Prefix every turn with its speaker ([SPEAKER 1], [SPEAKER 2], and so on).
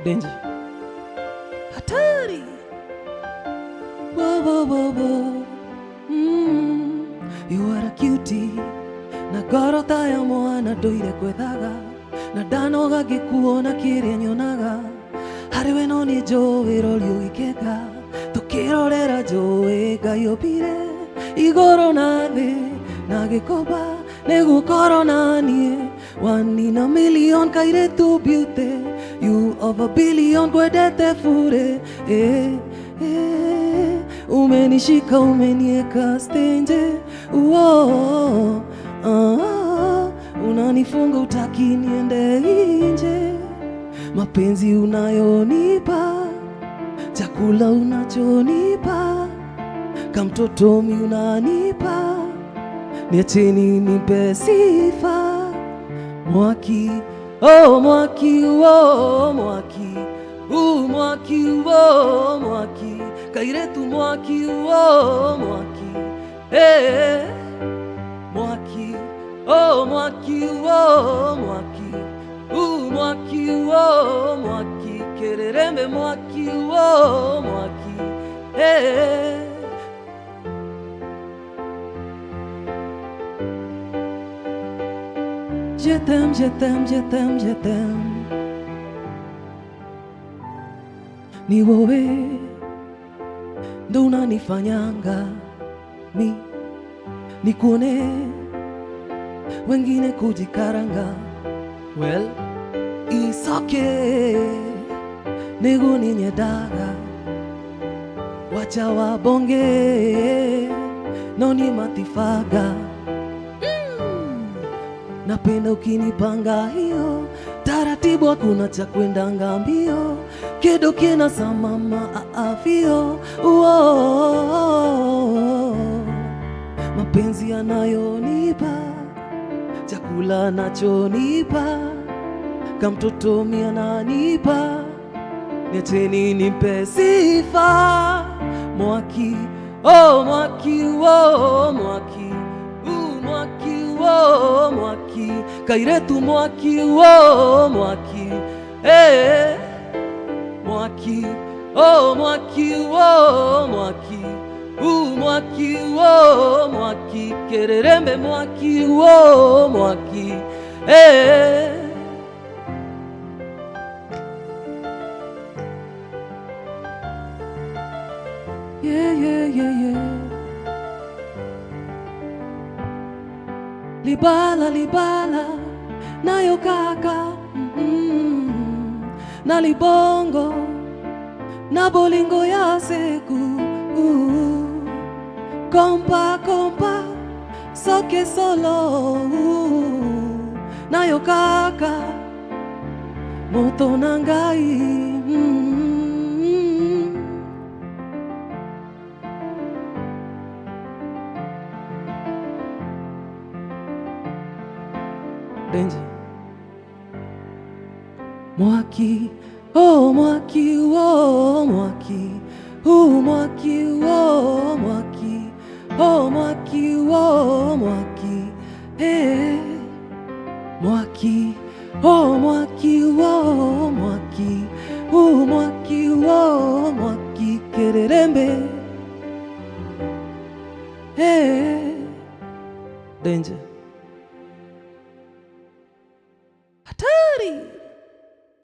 [SPEAKER 1] Denji. Hatari. Whoa, whoa, whoa, whoa. You are a cutie. Na gorota ya mwana doire kwethaga. Na danoga gikuona kiria nyonaga. Hariwe no ni joe rori ugikeka. Tukirorera joe gayobire. Igoro na thi na gikoba. Negukoro na nie. One in a million kairetu beauty. You of a billion kwedete fure. Umenishika umenieka stenje. Unanifunga utaki niende nje. Mapenzi unayonipa, chakula unachonipa, kamtoto mi unanipa, niacheni nipe sifa. Mwaki, oh mwaki, oh mwaki, mwaki, oh mwaki, kairetu mwaki, oh mwaki, mwaki, oh mwaki, oh mwaki, mwaki, oh mwaki, kererembe mwaki, oh mwaki, Je t'aime, je t'aime, je t'aime, je t'aime. Ni wewe ndo unanifanyanga mi nikuone wengine kujikaranga. Well, it's okay. Nego ninyedaga wacha wabonge noni matifaga. Napenda ukinipanga hiyo taratibu, hakuna cha kwenda mbio, kedo kena samama aafio. Mapenzi yanayonipa, chakula nachonipa, kamtoto mi ananipa, niacheni nimpe sifa. Mwaki, oh mwaki, oh mwaki, mwaki, oh mwaki, kairetu mwaki, oh mwaki, mwaki, oh mwaki, oh mwaki, mwaki, oh mwaki, kererembe mwaki, oh mwaki, yeah, yeah, yeah, yeah. Libala, libala, nayo kaka, na libongo, na bolingo ya seku, kompa, kompa, soke solo, nayo kaka, moto nangai, Denji. Mwaki, oh mwaki, oh mwaki, mwaki, oh mwaki, oh mwaki, oh mwaki, mwaki, oh mwaki, oh mwaki, mwaki, oh mwaki, kererembe, Danger. Hatari.